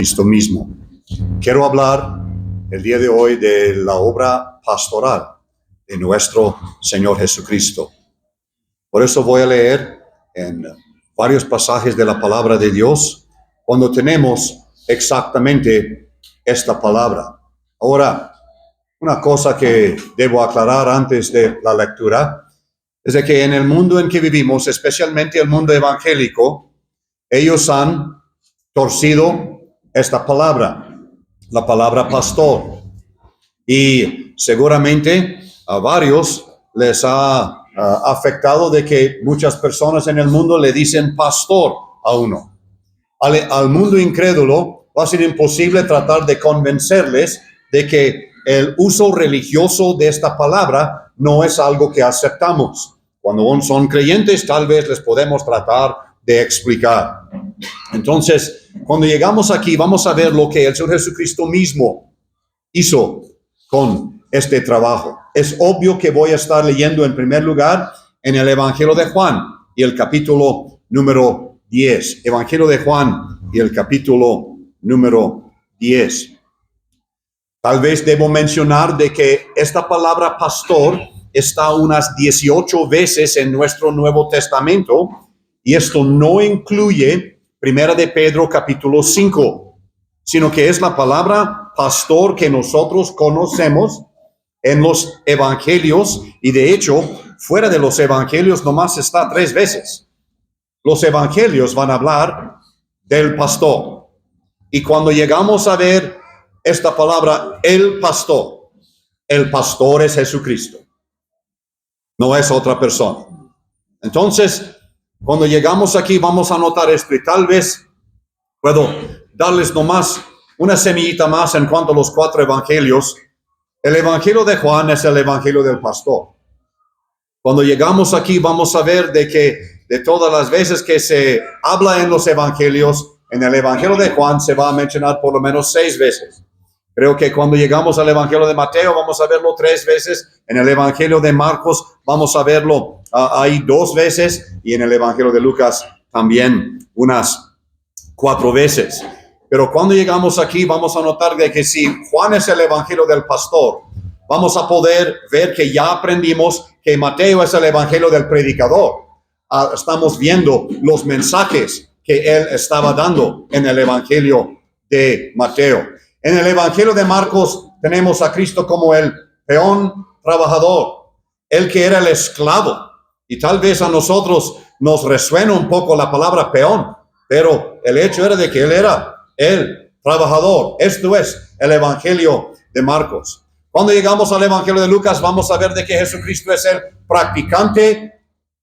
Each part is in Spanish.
Jesucristo mismo. Quiero hablar el día de hoy de la obra pastoral de nuestro Señor Jesucristo. Por eso voy a leer en varios pasajes de la palabra de Dios cuando tenemos exactamente esta palabra. Ahora, una cosa que debo aclarar antes de la lectura es de que en el mundo en que vivimos, especialmente el mundo evangélico, ellos han torcido esta palabra, la palabra pastor. Y seguramente a varios les ha afectado de que muchas personas en el mundo le dicen pastor a uno. Al mundo incrédulo va a ser imposible tratar de convencerles de que el uso religioso de esta palabra no es algo que aceptamos. Cuando son creyentes, tal vez les podemos tratar de explicar. Entonces, cuando llegamos aquí, vamos a ver lo que el Señor Jesucristo mismo hizo con este trabajo. Es obvio que voy a estar leyendo en primer lugar en el Evangelio de Juan y el capítulo número 10. Evangelio de Juan y el capítulo número 10. Tal vez debo mencionar de que esta palabra pastor está unas 18 veces en nuestro Nuevo Testamento y esto no incluye Primera de Pedro capítulo 5, sino que es la palabra pastor que nosotros conocemos en los evangelios y de hecho fuera de los evangelios nomás está 3 veces. Los evangelios van a hablar del pastor y cuando llegamos a ver esta palabra el pastor es Jesucristo. No es otra persona. Entonces, cuando llegamos aquí vamos a notar esto y tal vez puedo darles nomás una semillita más en cuanto a los 4 evangelios. El evangelio de Juan es el evangelio del pastor. Cuando llegamos aquí vamos a ver de que de todas las veces que se habla en los evangelios, en el evangelio de Juan se va a mencionar por lo menos 6 veces. Creo que cuando llegamos al evangelio de Mateo vamos a verlo 3 veces. En el evangelio de Marcos vamos a verlo ahí 2 veces. Y en el evangelio de Lucas también unas 4 veces. Pero cuando llegamos aquí vamos a notar de que si Juan es el evangelio del pastor, vamos a poder ver que ya aprendimos que Mateo es el evangelio del predicador. Estamos viendo los mensajes que él estaba dando en el evangelio de Mateo. En el evangelio de Marcos tenemos a Cristo como el peón trabajador, el que era el esclavo. Y tal vez a nosotros nos resuena un poco la palabra peón, pero el hecho era de que él era el trabajador. Esto es el evangelio de Marcos. Cuando llegamos al evangelio de Lucas vamos a ver de que Jesucristo es el practicante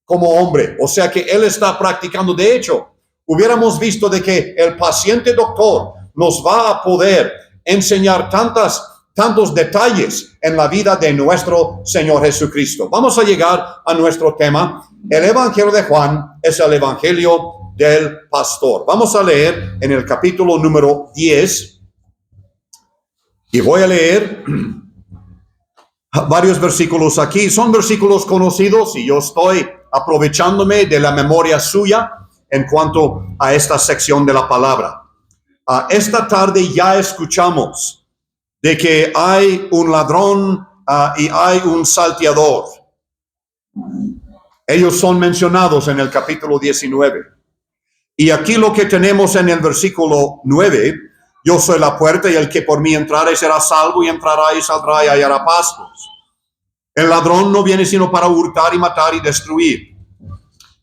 como hombre. O sea que él está practicando. De hecho, hubiéramos visto de que el paciente doctor nos va a poder enseñar tantos detalles en la vida de nuestro Señor Jesucristo. Vamos a llegar a nuestro tema. El evangelio de Juan es el evangelio del pastor. Vamos a leer en el capítulo número 10 y voy a leer varios versículos aquí. Son versículos conocidos y yo estoy aprovechándome de la memoria suya en cuanto a esta sección de la palabra. Esta tarde ya escuchamos de que hay un ladrón y hay un salteador. Ellos son mencionados en el capítulo 19. Y aquí lo que tenemos en el versículo 9, yo soy la puerta y el que por mí entrare será salvo y entrará y saldrá y hallará pastos. El ladrón no viene sino para hurtar y matar y destruir.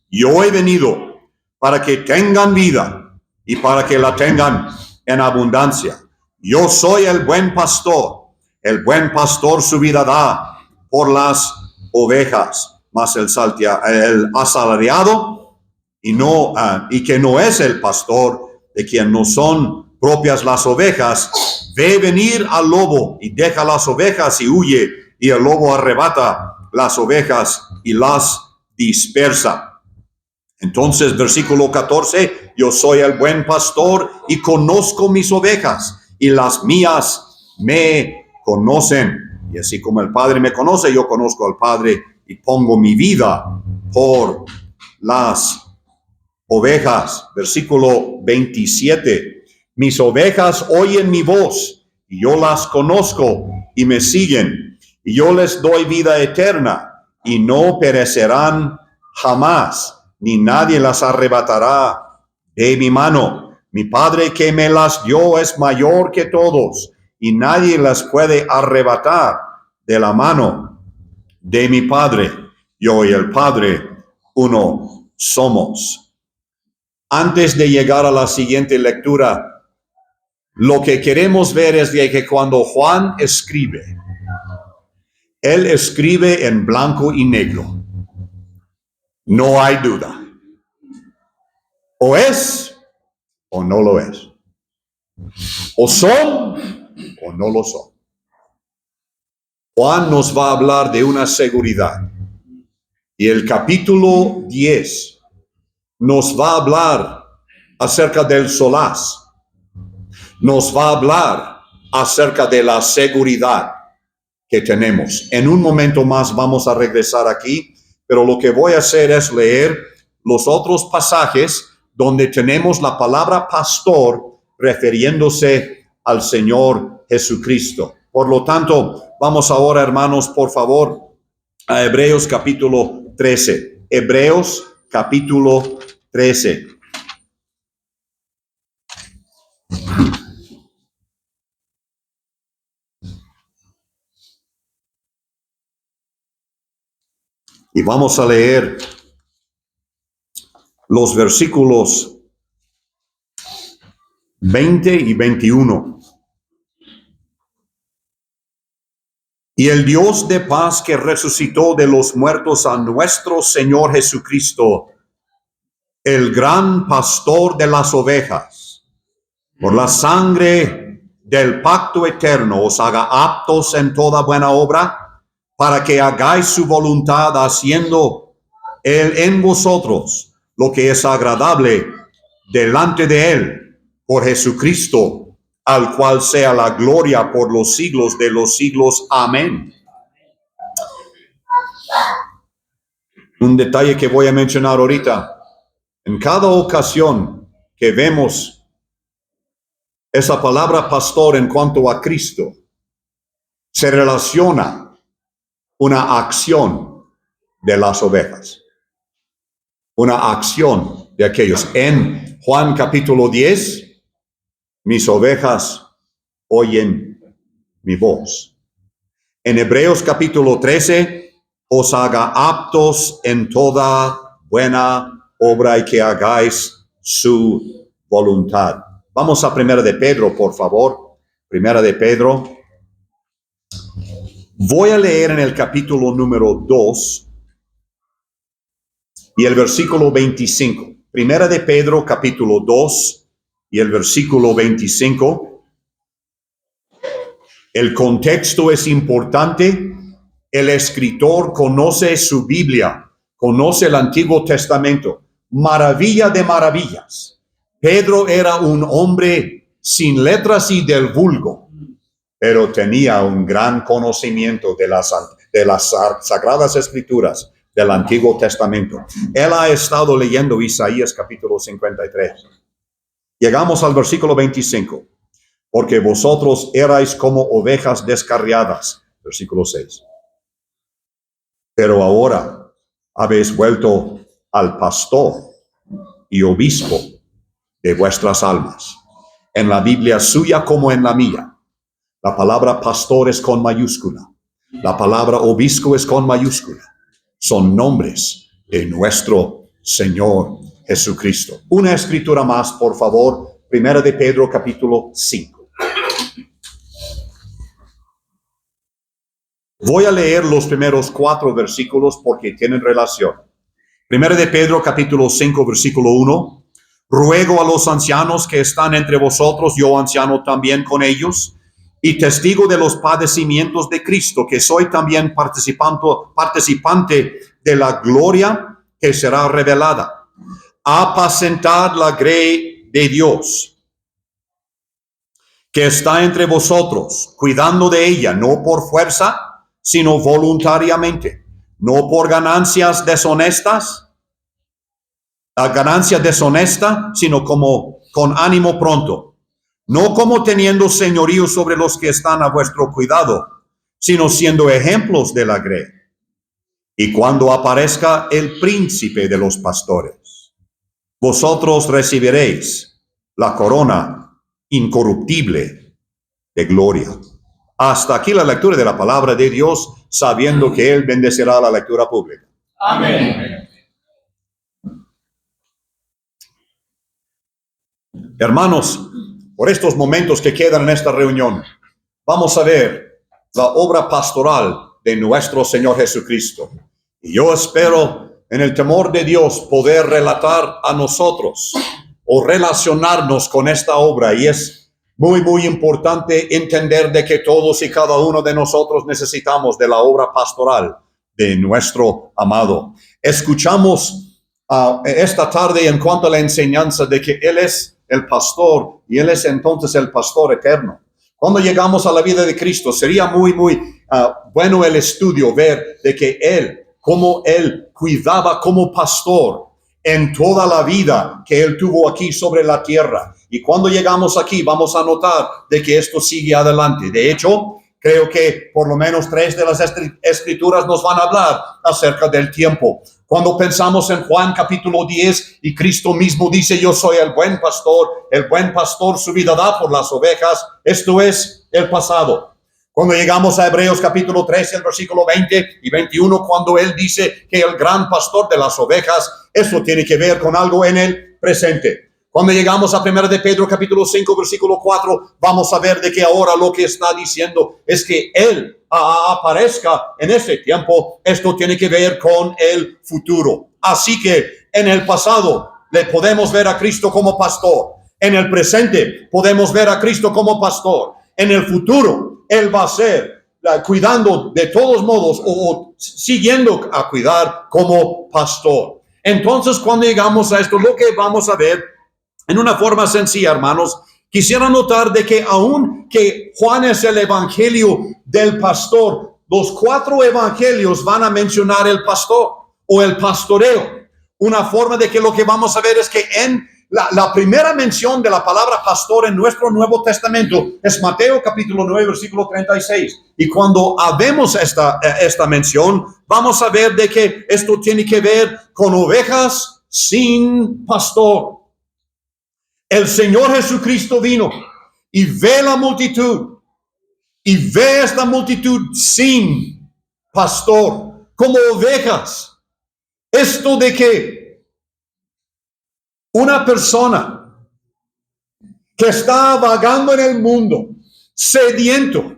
Yo he venido para que tengan vida y para que la tengan en abundancia. Yo soy el buen pastor. El buen pastor su vida da por las ovejas. Mas el asalariado y que no es el pastor, de quien no son propias las ovejas, ve venir al lobo y deja las ovejas y huye, y el lobo arrebata las ovejas y las dispersa. Entonces, versículo 14, yo soy el buen pastor y conozco mis ovejas y las mías me conocen. Y así como el Padre me conoce, yo conozco al Padre y pongo mi vida por las ovejas. Versículo 27, Mis ovejas oyen mi voz, y yo las conozco y me siguen, y yo les doy vida eterna, y no perecerán jamás, ni nadie las arrebatará de mi mano. Mi Padre que me las dio es mayor que todos, y nadie las puede arrebatar de la mano de mi Padre. Yo y el Padre uno somos. Antes de llegar a la siguiente lectura, lo que queremos ver es de que cuando Juan escribe, él escribe en blanco y negro. No hay duda. O es o no lo es. O son o no lo son. Juan nos va a hablar de una seguridad. Y el capítulo 10 nos va a hablar acerca del solaz. Nos va a hablar acerca de la seguridad que tenemos. En un momento más vamos a regresar aquí, pero lo que voy a hacer es leer los otros pasajes donde tenemos la palabra pastor refiriéndose al Señor Jesucristo. Por lo tanto, vamos ahora, hermanos, por favor, a Hebreos capítulo 13. Hebreos capítulo 13. Y vamos a leer los versículos 20 y 21. Y el Dios de paz que resucitó de los muertos a nuestro Señor Jesucristo, el gran pastor de las ovejas, por la sangre del pacto eterno os haga aptos en toda buena obra, para que hagáis su voluntad, haciendo Él en vosotros lo que es agradable delante de Él, por Jesucristo, al cual sea la gloria por los siglos de los siglos. Amén. Un detalle que voy a mencionar ahorita. En cada ocasión que vemos esa palabra pastor en cuanto a Cristo, se relaciona una acción de las ovejas. Una acción de aquellos. En Juan capítulo 10, mis ovejas oyen mi voz. En Hebreos capítulo 13, os haga aptos en toda buena obra y que hagáis su voluntad. Vamos a Primera de Pedro, por favor. Primera de Pedro. Voy a leer en el capítulo número 2 y el versículo 25. Primera de Pedro, capítulo 2 y el versículo 25. El contexto es importante. El escritor conoce su Biblia, conoce el Antiguo Testamento. Maravilla de maravillas. Pedro era un hombre sin letras y del vulgo, pero tenía un gran conocimiento de las Sagradas Escrituras del Antiguo Testamento. Él ha estado leyendo Isaías capítulo 53. Llegamos al versículo 25. Porque vosotros erais como ovejas descarriadas. Versículo 6. Pero ahora habéis vuelto al pastor y obispo de vuestras almas. En la Biblia suya como en la mía, la palabra pastor es con mayúscula. La palabra obispo es con mayúscula. Son nombres de nuestro Señor Jesucristo. Una escritura más, por favor. Primera de Pedro, capítulo 5. Voy a leer los primeros 4 versículos porque tienen relación. Primera de Pedro, capítulo 5, versículo 1. Ruego a los ancianos que están entre vosotros, yo anciano también con ellos, y testigo de los padecimientos de Cristo, que soy también participante de la gloria que será revelada. Apacentad la grey de Dios, que está entre vosotros, cuidando de ella, no por fuerza, sino voluntariamente, no por ganancias deshonestas, la ganancia deshonesta, sino como con ánimo pronto, no como teniendo señorío sobre los que están a vuestro cuidado, sino siendo ejemplos de la grey. Y cuando aparezca el príncipe de los pastores, vosotros recibiréis la corona incorruptible de gloria. Hasta aquí la lectura de la palabra de Dios, sabiendo que Él bendecirá la lectura pública. Amén. Hermanos, por estos momentos que quedan en esta reunión, vamos a ver la obra pastoral de nuestro Señor Jesucristo. Y yo espero, en el temor de Dios, poder relatar a nosotros o relacionarnos con esta obra. Y es muy, muy importante entender de que todos y cada uno de nosotros necesitamos de la obra pastoral de nuestro amado. Escuchamos esta tarde en cuanto a la enseñanza de que Él es el pastor y Él es entonces el pastor eterno. Cuando llegamos a la vida de Cristo, sería muy, muy bueno el estudio, ver de que Él, como Él cuidaba como pastor en toda la vida que Él tuvo aquí sobre la tierra. Y cuando llegamos aquí, vamos a notar de que esto sigue adelante. De hecho, creo que por lo menos 3 de las escrituras nos van a hablar acerca del tiempo. Cuando pensamos en Juan capítulo 10 y Cristo mismo dice, yo soy el buen pastor su vida da por las ovejas, esto es el pasado. Cuando llegamos a Hebreos capítulo 13, el versículo 20 y 21, cuando Él dice que el gran pastor de las ovejas, eso tiene que ver con algo en el presente. Cuando llegamos a 1 de Pedro capítulo 5, versículo 4, vamos a ver de que ahora lo que está diciendo es que Él aparezca en ese tiempo. Esto tiene que ver con el futuro. Así que en el pasado le podemos ver a Cristo como pastor. En el presente podemos ver a Cristo como pastor. En el futuro Él va a ser cuidando de todos modos o siguiendo a cuidar como pastor. Entonces, cuando llegamos a esto, lo que vamos a ver en una forma sencilla, hermanos, quisiera notar de que aun que Juan es el evangelio del pastor, los 4 evangelios van a mencionar el pastor o el pastoreo. Una forma de que lo que vamos a ver es que en la primera mención de la palabra pastor en nuestro Nuevo Testamento es Mateo capítulo 9, versículo 36. Y cuando vemos esta mención, vamos a ver de que esto tiene que ver con ovejas sin pastor. El Señor Jesucristo vino y ve la multitud y ve esta multitud sin pastor, como ovejas. Esto de que una persona que está vagando en el mundo, sediento,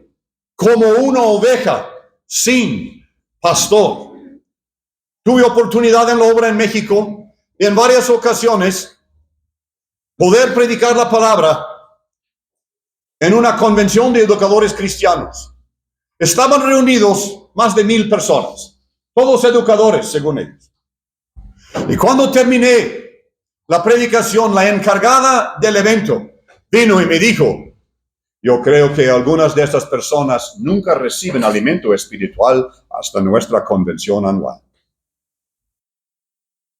como una oveja sin pastor. Tuve oportunidad en la obra en México y en varias ocasiones poder predicar la palabra en una convención de educadores cristianos. Estaban reunidos más de 1,000 personas, todos educadores según ellos. Y cuando terminé la predicación, la encargada del evento vino y me dijo, yo creo que algunas de estas personas nunca reciben alimento espiritual hasta nuestra convención anual.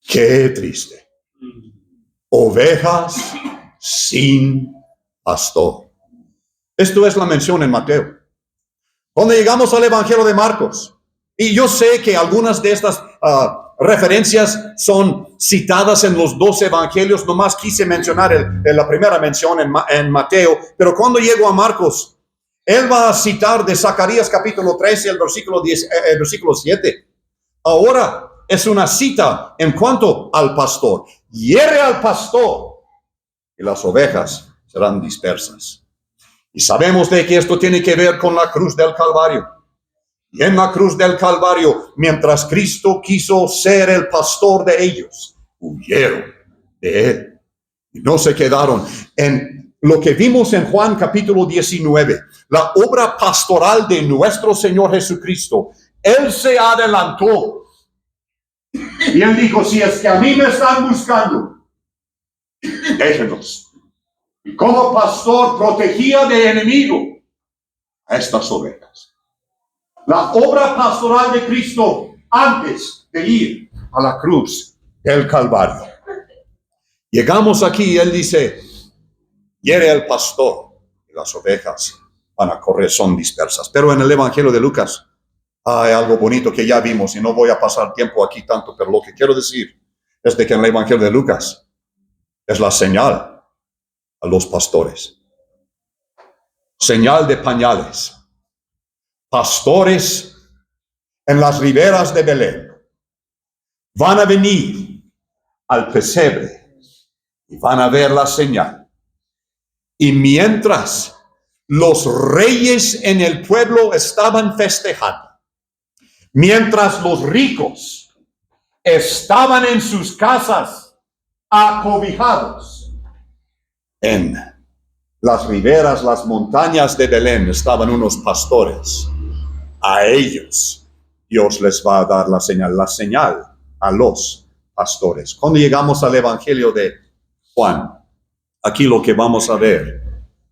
Qué triste. Ovejas sin pastor. Esto es la mención en Mateo. Cuando llegamos al Evangelio de Marcos, y yo sé que algunas de estas referencias son citadas en los 2 evangelios, nomás quise mencionar la primera mención en Mateo, pero cuando llego a Marcos, él va a citar de Zacarías capítulo 13, el versículo 7. Ahora es una cita en cuanto al pastor. Hiere al pastor y las ovejas serán dispersas. Y sabemos de que esto tiene que ver con la cruz del Calvario. Y en la cruz del Calvario, mientras Cristo quiso ser el pastor de ellos, huyeron de Él. Y no se quedaron. En lo que vimos en Juan capítulo 19, la obra pastoral de nuestro Señor Jesucristo, Él se adelantó. Y Él dijo, si es que a mí me están buscando, déjenlos. Y como pastor protegía de enemigo a estas ovejas. La obra pastoral de Cristo antes de ir a la cruz del Calvario. Llegamos aquí y Él dice, hiere el pastor Las ovejas van a correr, son dispersas. Pero en el Evangelio de Lucas hay algo bonito que ya vimos y no voy a pasar tiempo aquí tanto, pero lo que quiero decir es de que en el Evangelio de Lucas es la señal a los pastores. Señal de pañales. Pastores en las riberas de Belén van a venir al pesebre y van a ver la señal. Y mientras los reyes en el pueblo estaban festejando, mientras los ricos estaban en sus casas acobijados, en las riberas, las montañas de Belén estaban unos pastores. A ellos Dios les va a dar la señal a los pastores. Cuando llegamos al Evangelio de Juan, aquí lo que vamos a ver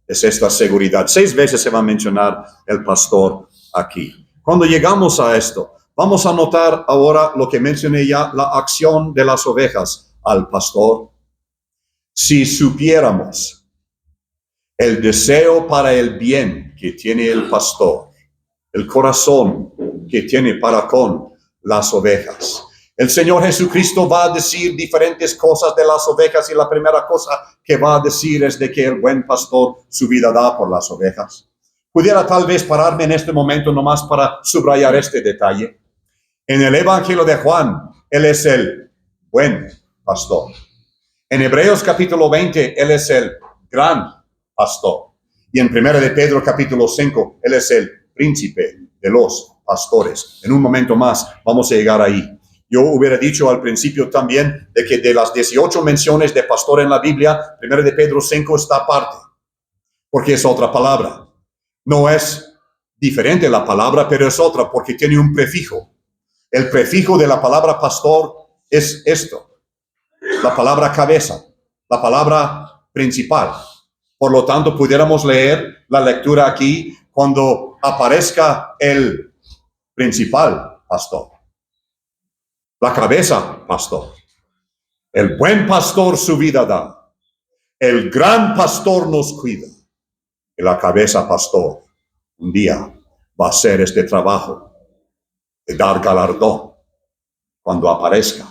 es esta seguridad. 6 veces se va a mencionar el pastor aquí. Cuando llegamos a esto, vamos a notar ahora lo que mencioné ya, la acción de las ovejas al pastor. Si supiéramos el deseo para el bien que tiene el pastor, el corazón que tiene para con las ovejas. El Señor Jesucristo va a decir diferentes cosas de las ovejas y la primera cosa que va a decir es de que el buen pastor su vida da por las ovejas. Pudiera tal vez pararme en este momento nomás para subrayar este detalle. En el Evangelio de Juan, Él es el buen pastor. En Hebreos capítulo 20, Él es el gran pastor. Y en 1 de Pedro capítulo 5, Él es el príncipe de los pastores. En un momento más vamos a llegar ahí. Yo hubiera dicho al principio también de que de las 18 menciones de pastor en la Biblia, 1 de Pedro 5 está aparte, porque es otra palabra. No es diferente la palabra, pero es otra porque tiene un prefijo. El prefijo de la palabra pastor es esto, la palabra cabeza, la palabra principal. Por lo tanto, pudiéramos leer la lectura aquí cuando aparezca el principal pastor, la cabeza pastor. El buen pastor su vida da. El gran pastor nos cuida. Y la cabeza pastor un día va a hacer este trabajo de dar galardón cuando aparezca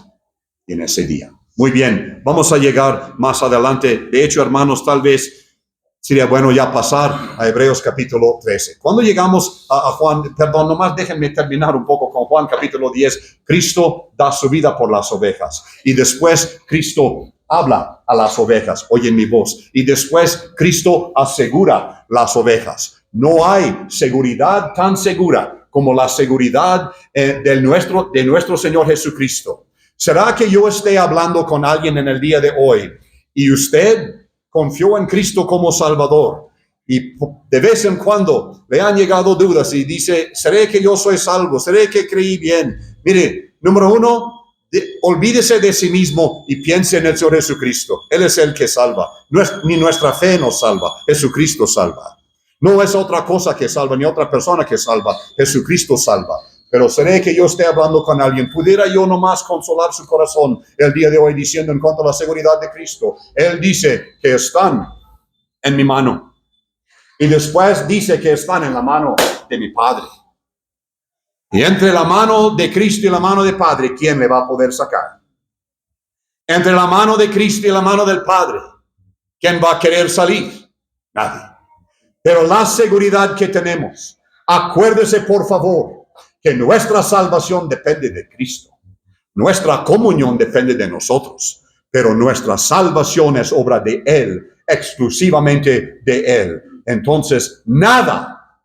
en ese día. Muy bien, vamos a llegar más adelante. De hecho, hermanos, tal vez sería bueno ya pasar a Hebreos capítulo 13. Cuando llegamos a Juan, perdón, nomás déjenme terminar un poco con Juan capítulo 10. Cristo da su vida por las ovejas. Y después Cristo habla a las ovejas, oyen mi voz. Y después Cristo asegura las ovejas. No hay seguridad tan segura como la seguridad de nuestro Señor Jesucristo. ¿Será que yo esté hablando con alguien en el día de hoy y usted confió en Cristo como Salvador y de vez en cuando le han llegado dudas y dice, ¿seré que yo soy salvo? ¿Seré que creí bien? Mire, número 1, olvídese de sí mismo y piense en el Señor Jesucristo. Él es el que salva. No es, ni nuestra fe nos salva, Jesucristo salva. No es otra cosa que salva, ni otra persona que salva, Jesucristo salva. Pero seré que yo esté hablando con alguien. ¿Pudiera yo nomás consolar su corazón el día de hoy diciendo en cuanto a la seguridad de Cristo? Él dice que están en mi mano. Y después dice que están en la mano de mi Padre. Y entre la mano de Cristo y la mano del Padre, ¿quién le va a poder sacar? Entre la mano de Cristo y la mano del Padre, ¿quién va a querer salir? Nadie. Pero la seguridad que tenemos, acuérdese por favor, que nuestra salvación depende de Cristo. Nuestra comunión depende de nosotros, pero nuestra salvación es obra de Él, exclusivamente de Él. Entonces, nada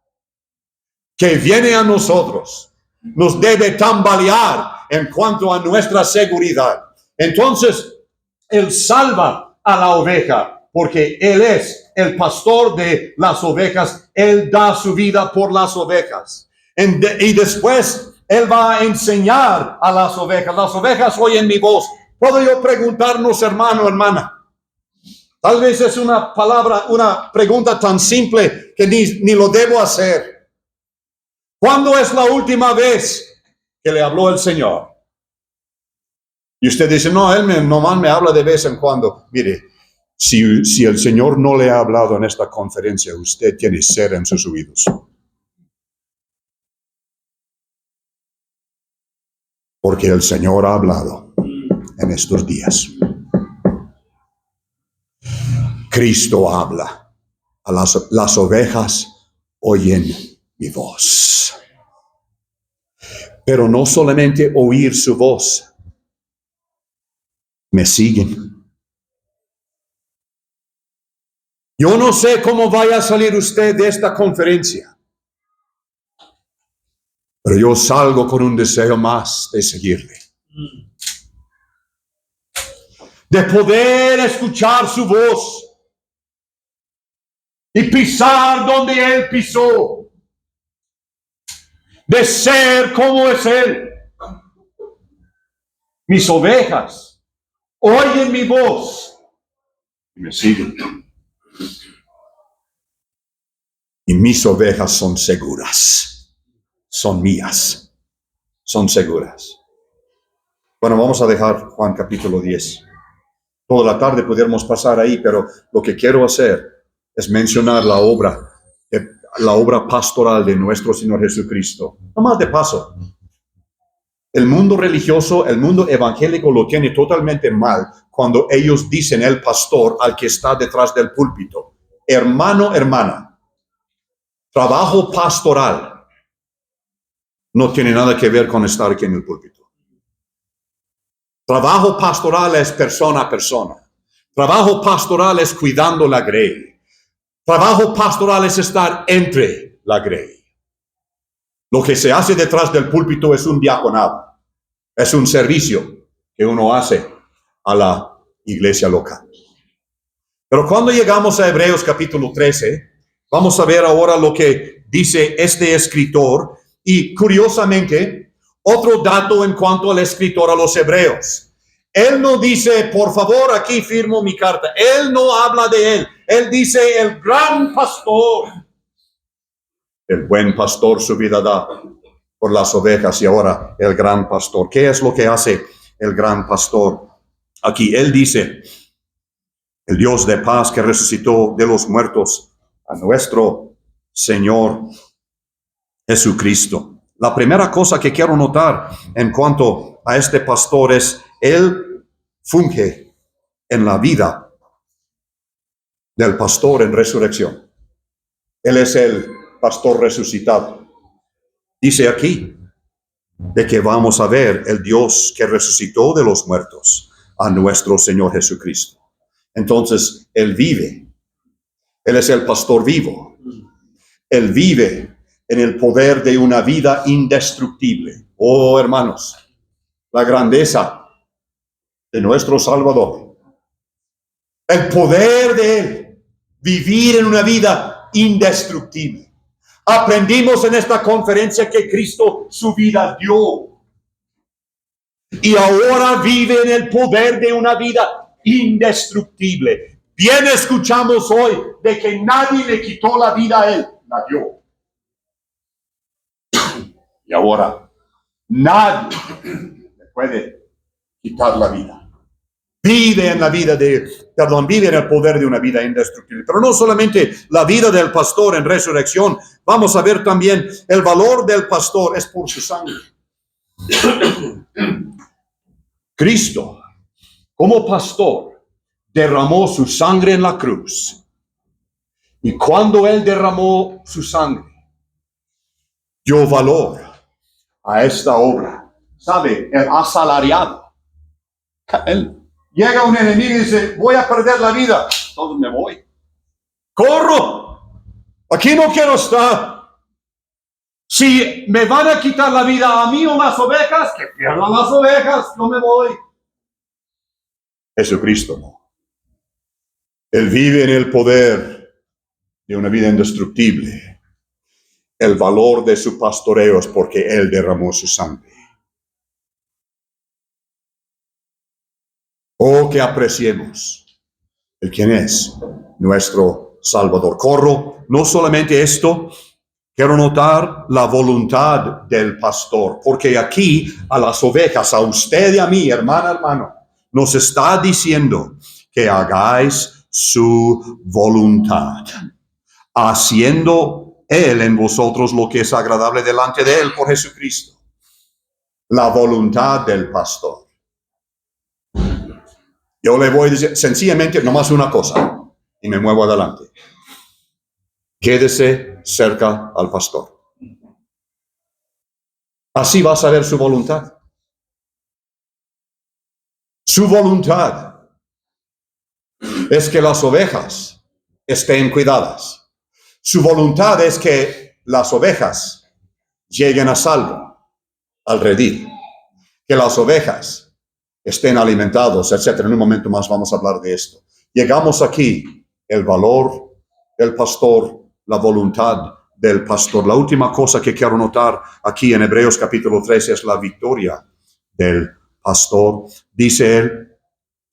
que viene a nosotros nos debe tambalear en cuanto a nuestra seguridad. Entonces, Él salva a la oveja porque Él es el pastor de las ovejas. Él da su vida por las ovejas. Y después Él va a enseñar a las ovejas. Las ovejas oyen mi voz. ¿Puedo yo preguntarnos, hermano, hermana? Tal vez es una pregunta tan simple que ni lo debo hacer. ¿Cuándo es la última vez que le habló el Señor? Y usted dice, no, Él nomás me habla de vez en cuando. Mire, Si el Señor no le ha hablado en esta conferencia, usted tiene sed en sus oídos. Porque el Señor ha hablado en estos días. Cristo habla. A las ovejas oyen mi voz. Pero no solamente oír su voz. Me siguen. Yo no sé cómo vaya a salir usted de esta conferencia. Pero yo salgo con un deseo más de seguirle. De poder escuchar su voz. Y pisar donde Él pisó. De ser como es Él. Mis ovejas oyen mi voz y me siguen. Y mis ovejas son seguras. Son mías. Son seguras. Bueno, vamos a dejar Juan capítulo 10. Toda la tarde pudiéramos pasar ahí, pero lo que quiero hacer es mencionar la obra pastoral de nuestro Señor Jesucristo. No más de paso. El mundo religioso, el mundo evangélico lo tiene totalmente mal cuando ellos dicen el pastor al que está detrás del púlpito. Hermano, hermana, trabajo pastoral no tiene nada que ver con estar aquí en el púlpito. Trabajo pastoral es persona a persona. Trabajo pastoral es cuidando la grey. Trabajo pastoral es estar entre la grey. Lo que se hace detrás del púlpito es un diaconado. Es un servicio que uno hace a la iglesia local. Pero cuando llegamos a Hebreos capítulo 13, vamos a ver ahora lo que dice este escritor. Y curiosamente, otro dato en cuanto al escritor a los hebreos. Él no dice, por favor, aquí firmo mi carta. Él no habla de él. Él dice, el gran pastor. El buen pastor su vida da por las ovejas. Y ahora, el gran pastor. ¿Qué es lo que hace el gran pastor? Aquí él dice, el Dios de paz que resucitó de los muertos a nuestro Señor Jesucristo. La primera cosa que quiero notar en cuanto a este pastor es, él funge en la vida del pastor en resurrección. Él es el pastor resucitado. Dice aquí de que vamos a ver el Dios que resucitó de los muertos a nuestro Señor Jesucristo. Entonces, Él vive. Él es el pastor vivo. Él vive en el poder de una vida indestructible. Oh, hermanos, la grandeza de nuestro Salvador. El poder de Él. Vivir en una vida indestructible. Aprendimos en esta conferencia que Cristo su vida dio. Y ahora vive en el poder de una vida indestructible. Bien escuchamos hoy de que nadie le quitó la vida a Él. La dio. Y ahora nadie le puede quitar la vida. Vive en el poder de una vida indestructible. Pero no solamente la vida del pastor en resurrección, vamos a ver también el valor del pastor es por su sangre. Cristo, como pastor, derramó su sangre en la cruz. Y cuando Él derramó su sangre, dio valor a esta obra. ¿Sabe? El asalariado. Él llega un enemigo y dice, voy a perder la vida. Entonces me voy. Corro. Aquí no quiero estar. Si me van a quitar la vida a mí o las ovejas, que pierdan las ovejas. No me voy. Jesucristo no. Él vive en el poder de una vida indestructible. El valor de su pastoreo es porque Él derramó su sangre. Oh, que apreciemos el quien es nuestro Salvador. Corro, no solamente esto, quiero notar la voluntad del pastor, porque aquí a las ovejas, a usted y a mí, hermano, nos está diciendo que hagáis su voluntad, haciendo Él en vosotros lo que es agradable delante de Él por Jesucristo. La voluntad del pastor. Yo le voy a decir sencillamente nomás una cosa y me muevo adelante. Quédese cerca al pastor. Así va a saber su voluntad. Su voluntad es que las ovejas estén cuidadas. Su voluntad es que las ovejas lleguen a salvo al redil, que las ovejas estén alimentados, etc. En un momento más vamos a hablar de esto. Llegamos aquí, el valor del pastor, la voluntad del pastor. La última cosa que quiero notar aquí en Hebreos capítulo 13 es la victoria del pastor. Dice él,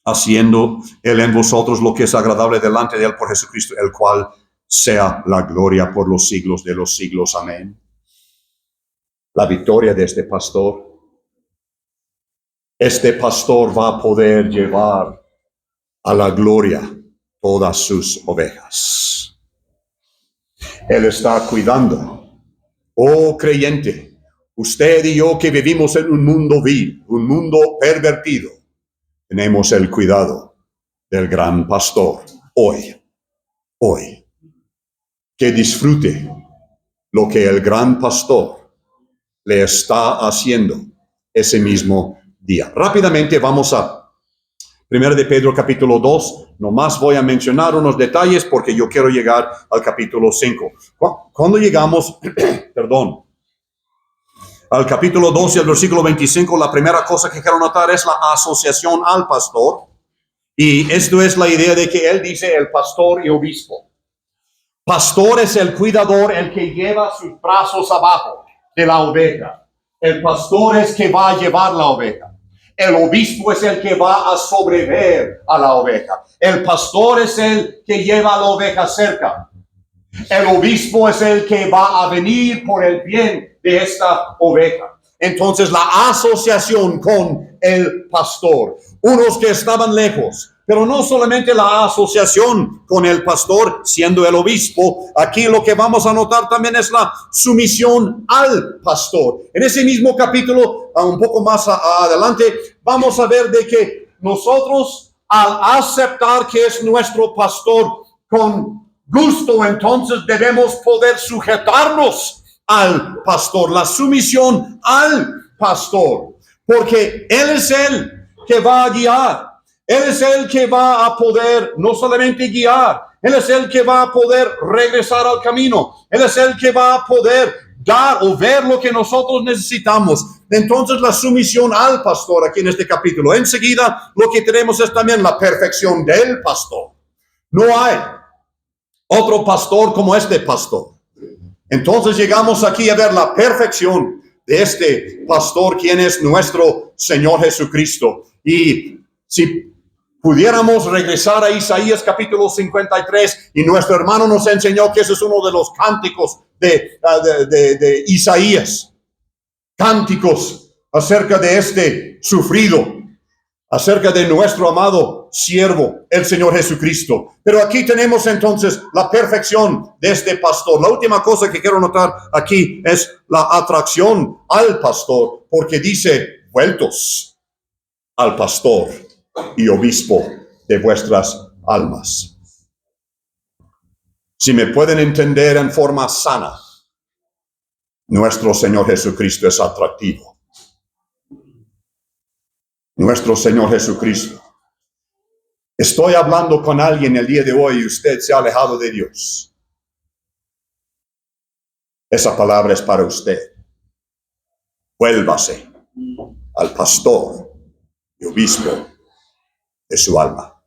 haciendo Él en vosotros lo que es agradable delante de Él por Jesucristo, el cual sea la gloria por los siglos de los siglos. Amén. La victoria de este pastor. Este pastor va a poder llevar a la gloria todas sus ovejas. Él está cuidando. Oh creyente, usted y yo que vivimos en un mundo vil, un mundo pervertido, tenemos el cuidado del gran pastor hoy. Que disfrute lo que el gran pastor le está haciendo ese mismo día. Rápidamente vamos a 1 de Pedro capítulo 2. Nomás voy a mencionar unos detalles porque yo quiero llegar al capítulo 5. Cuando llegamos, al capítulo 2 y al versículo 25, la primera cosa que quiero notar es la asociación al pastor. Y esto es la idea de que él dice el pastor y obispo. Pastor es el cuidador, el que lleva sus brazos abajo de la oveja. El pastor es que va a llevar la oveja. El obispo es el que va a sobrever a la oveja. El pastor es el que lleva a la oveja cerca. El obispo es el que va a venir por el bien de esta oveja. Entonces la asociación con el pastor. Unos que estaban lejos. Pero no solamente la asociación con el pastor, siendo el obispo. Aquí lo que vamos a notar también es la sumisión al pastor. En ese mismo capítulo, un poco más adelante, vamos a ver de que nosotros, al aceptar que es nuestro pastor con gusto, entonces debemos poder sujetarnos al pastor. La sumisión al pastor. Porque Él es el que va a guiar. Él es el que va a poder no solamente guiar, Él es el que va a poder regresar al camino. Él es el que va a poder dar o ver lo que nosotros necesitamos. Entonces la sumisión al pastor aquí en este capítulo. Enseguida lo que tenemos es también la perfección del pastor. No hay otro pastor como este pastor. Entonces llegamos aquí a ver la perfección de este pastor, quien es nuestro Señor Jesucristo. Y si pudiéramos regresar a Isaías capítulo 53, y nuestro hermano nos enseñó que ese es uno de los cánticos de Isaías. Cánticos acerca de este sufrido, acerca de nuestro amado siervo, el Señor Jesucristo. Pero aquí tenemos entonces la perfección de este pastor. La última cosa que quiero notar aquí es la atracción al pastor, porque dice, vueltos al pastor y obispo de vuestras almas. Si me pueden entender en forma sana, nuestro Señor Jesucristo es atractivo. Nuestro Señor Jesucristo. Estoy hablando con alguien el día de hoy y usted se ha alejado de Dios. Esa palabra es para usted. Vuélvase al pastor y obispo de su alma.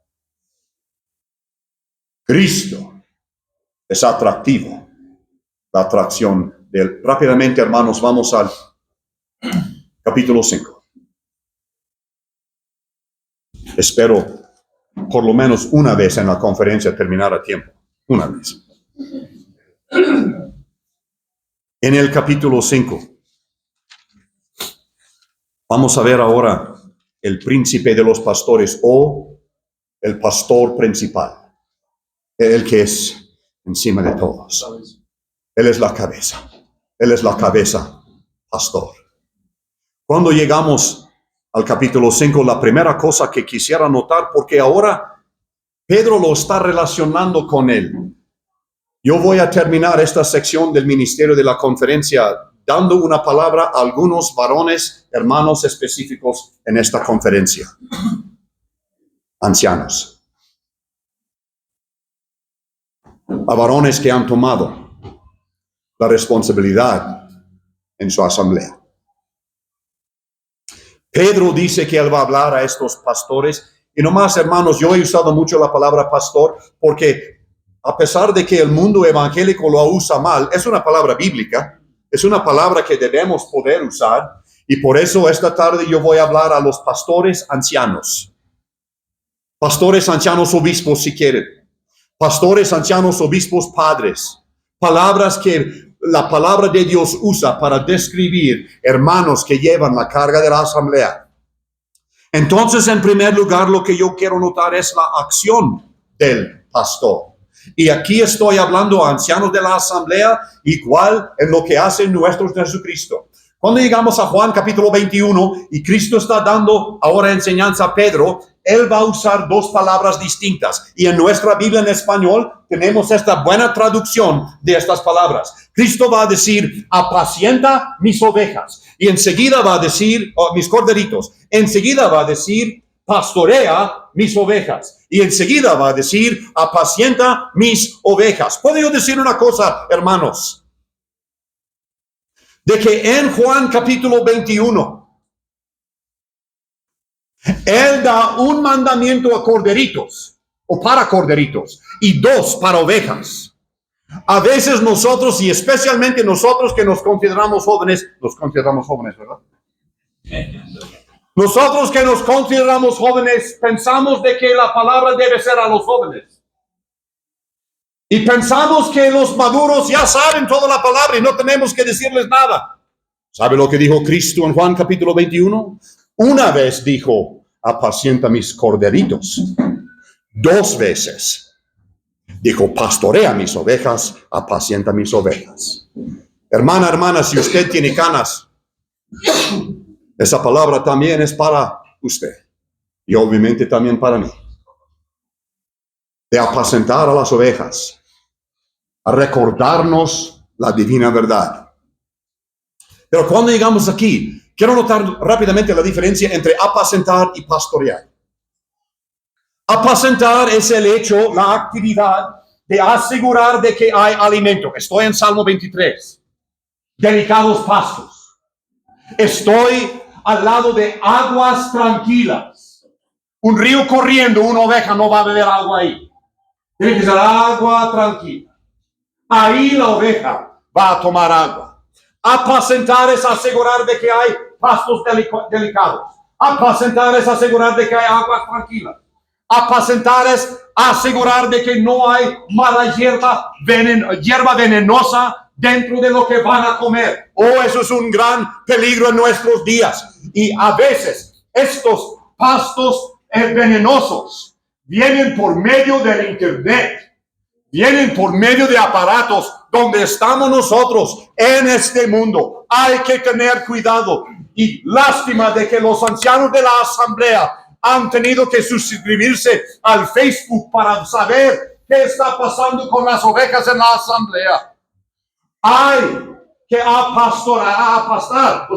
Cristo es atractivo. La atracción de él. Rápidamente, hermanos, vamos al capítulo 5. Espero por lo menos una vez en la conferencia terminar a tiempo. Una vez. En el capítulo 5. Vamos a ver ahora el príncipe de los pastores o el pastor principal. el que es encima de todos. Él es la cabeza. Él es la cabeza, pastor. Cuando llegamos al capítulo 5, la primera cosa que quisiera notar, porque ahora Pedro lo está relacionando con él. Yo voy a terminar esta sección del ministerio de la conferencia dando una palabra a algunos varones, hermanos específicos en esta conferencia. Ancianos. A varones que han tomado la responsabilidad en su asamblea. Pedro dice que él va a hablar a estos pastores. Y nomás, hermanos, yo he usado mucho la palabra pastor porque a pesar de que el mundo evangélico lo usa mal, es una palabra bíblica, es una palabra que debemos poder usar. Y por eso esta tarde yo voy a hablar a los pastores ancianos. Pastores ancianos obispos si quieren. Pastores ancianos obispos padres. Palabras que la palabra de Dios usa para describir hermanos que llevan la carga de la asamblea. Entonces, en primer lugar, lo que yo quiero notar es la acción del pastor. Y aquí estoy hablando a ancianos de la asamblea, igual en lo que hace nuestro Jesucristo. Cuando llegamos a Juan capítulo 21 y Cristo está dando ahora enseñanza a Pedro, Él va a usar dos palabras distintas. Y en nuestra Biblia en español tenemos esta buena traducción de estas palabras. Cristo va a decir, apacienta mis ovejas. Y enseguida va a decir, mis corderitos. Enseguida va a decir, pastorea mis ovejas. Y enseguida va a decir, apacienta mis ovejas. ¿Puedo yo decir una cosa, hermanos? De que en Juan capítulo 21, Él da un mandamiento a corderitos, o para corderitos, y dos para ovejas. A veces nosotros, y especialmente nosotros que nos consideramos jóvenes, ¿verdad? Nosotros que nos consideramos jóvenes, pensamos de que la palabra debe ser a los jóvenes. Y pensamos que los maduros ya saben toda la palabra y no tenemos que decirles nada. ¿Sabe lo que dijo Cristo en Juan capítulo 21? Una vez dijo, apacienta mis corderitos. Dos veces dijo, pastorea mis ovejas, apacienta mis ovejas. Hermana, si usted tiene canas, esa palabra también es para usted. Y obviamente también para mí. De apacentar a las ovejas, a recordarnos la divina verdad. Pero cuando llegamos aquí, quiero notar rápidamente la diferencia entre apacentar y pastorear. Apacentar es el hecho, la actividad de asegurar de que hay alimento. Estoy en Salmo 23. Delicados pastos. Estoy al lado de aguas tranquilas. Un río corriendo, una oveja no va a beber agua ahí. Tiene que ser agua tranquila. Ahí la oveja va a tomar agua. Apacentar es asegurar de que hay pastos delicados. Apacentar es asegurar de que hay aguas tranquilas. Apacentar es asegurar de que no hay mala hierba venenosa dentro de lo que van a comer. Oh, eso es un gran peligro en nuestros días. Y a veces estos pastos venenosos vienen por medio del internet. Vienen por medio de aparatos donde estamos nosotros en este mundo. Hay que tener cuidado. Y lástima de que los ancianos de la asamblea han tenido que suscribirse al Facebook para saber qué está pasando con las ovejas en la asamblea. Hay que apacentar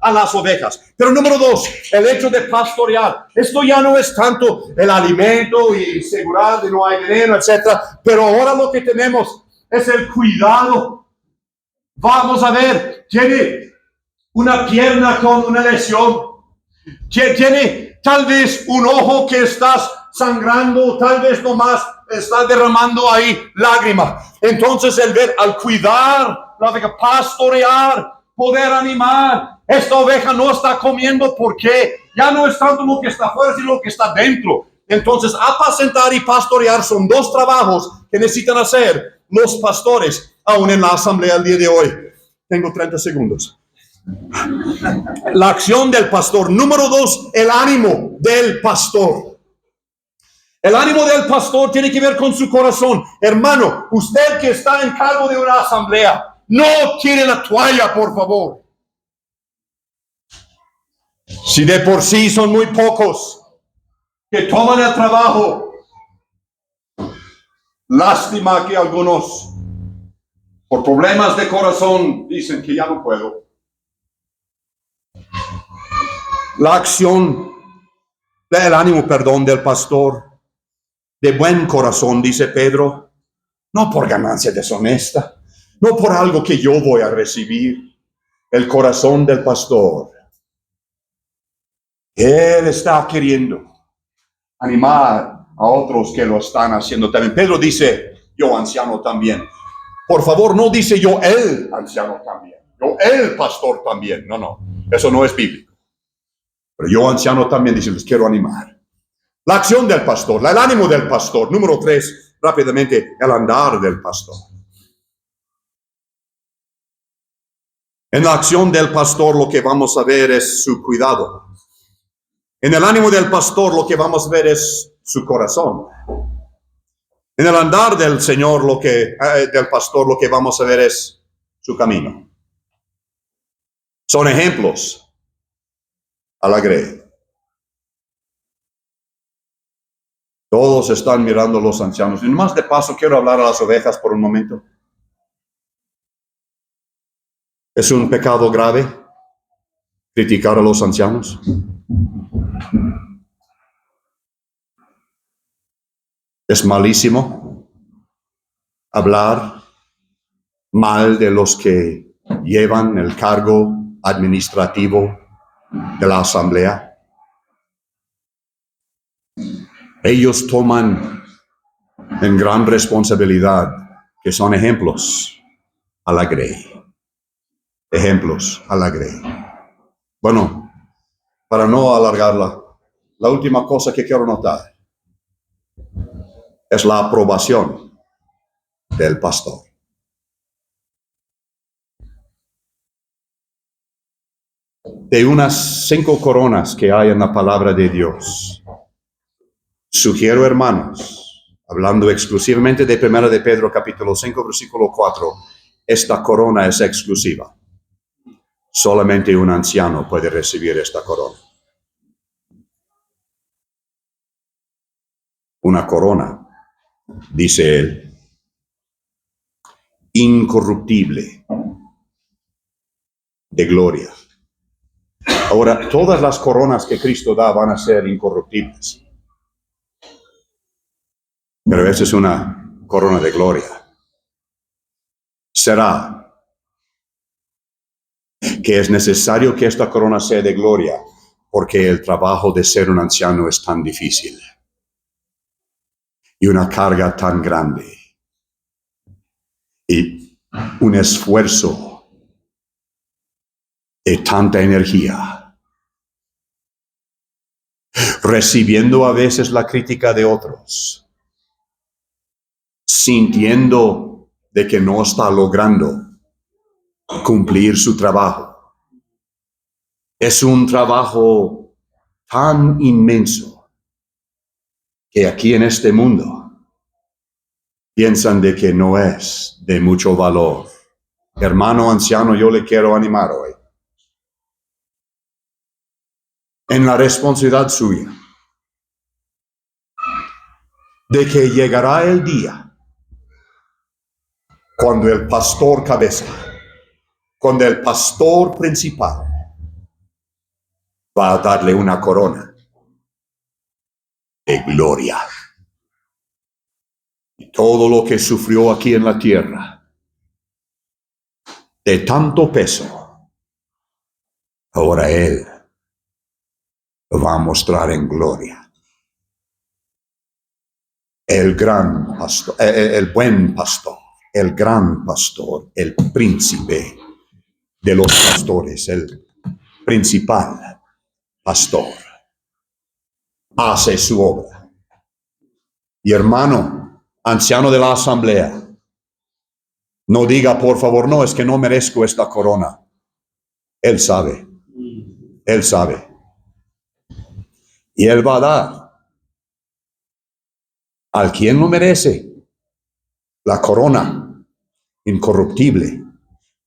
a las ovejas. Pero número dos, el hecho de pastorear. Esto ya no es tanto el alimento y asegurar de no hay veneno, etcétera. Pero ahora lo que tenemos es el cuidado. Vamos a ver, tiene una pierna con una lesión. Tiene tal vez un ojo que está sangrando, tal vez nomás está derramando ahí lágrimas. Entonces el ver, al cuidar, la oveja, pastorear, poder animar. Esta oveja no está comiendo porque ya no es tanto lo que está afuera, sino lo que está dentro. Entonces apacentar y pastorear son dos trabajos que necesitan hacer los pastores, aún en la asamblea el día de hoy. Tengo 30 segundos. La acción del pastor. Número dos, el ánimo del pastor. El ánimo del pastor tiene que ver con su corazón. Hermano, usted que está en cargo de una asamblea, no tire la toalla, por favor. Si de por sí son muy pocos que toman el trabajo, lástima que algunos, por problemas de corazón, dicen que ya no puedo. La acción, el ánimo, del pastor, de buen corazón, dice Pedro, no por ganancia deshonesta, no por algo que yo voy a recibir. El corazón del pastor, él está queriendo animar a otros que lo están haciendo también. Pedro dice, yo anciano también. Por favor, no dice yo el anciano también, yo el pastor también. No, eso no es bíblico. Pero yo anciano también, dice, les quiero animar. La acción del pastor, el ánimo del pastor. Número 3, rápidamente, el andar del pastor. En la acción del pastor lo que vamos a ver es su cuidado. En el ánimo del pastor lo que vamos a ver es su corazón. En el andar del Señor, del pastor, lo que vamos a ver es su camino. Son ejemplos a la grey. Todos están mirando a los ancianos. Y más de paso quiero hablar a las ovejas por un momento. ¿Es un pecado grave criticar a los ancianos? ¿Es malísimo hablar mal de los que llevan el cargo administrativo de la asamblea? Ellos toman en gran responsabilidad, que son ejemplos a la grey. Ejemplos a la grey. Bueno, para no alargarla, la última cosa que quiero notar es la aprobación del pastor. De unas 5 coronas que hay en la palabra de Dios, sugiero, hermanos, hablando exclusivamente de 1 de Pedro capítulo 5, versículo 4, esta corona es exclusiva. Solamente un anciano puede recibir esta corona. Una corona, dice él, incorruptible, de gloria. Ahora, todas las coronas que Cristo da van a ser incorruptibles. Pero esa es una corona de gloria. Será que es necesario que esta corona sea de gloria, porque el trabajo de ser un anciano es tan difícil y una carga tan grande y un esfuerzo de tanta energía, recibiendo a veces la crítica de otros, sintiendo de que no está logrando cumplir su trabajo. Es un trabajo tan inmenso que aquí en este mundo piensan de que no es de mucho valor. Hermano anciano, yo le quiero animar hoy en la responsabilidad suya de que llegará el día cuando el pastor cabeza, cuando el pastor principal va a darle una corona de gloria. Y todo lo que sufrió aquí en la tierra, de tanto peso, ahora él lo va a mostrar en gloria. El gran pastor, el buen pastor, el gran pastor, el príncipe de los pastores, el principal pastor, hace su obra. Y hermano, anciano de la asamblea, no diga por favor, no, es que no merezco esta corona. Él sabe. Él sabe. Y él va a dar al quien lo merece, la corona incorruptible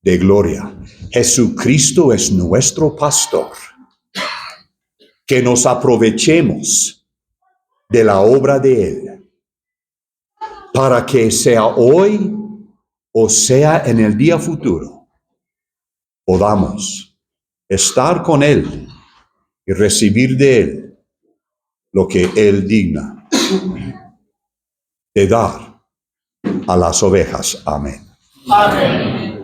de gloria. Jesucristo es nuestro pastor. Que nos aprovechemos de la obra de Él, para que sea hoy o sea en el día futuro, podamos estar con Él y recibir de Él lo que Él digna de dar a las ovejas. Amén. Amén.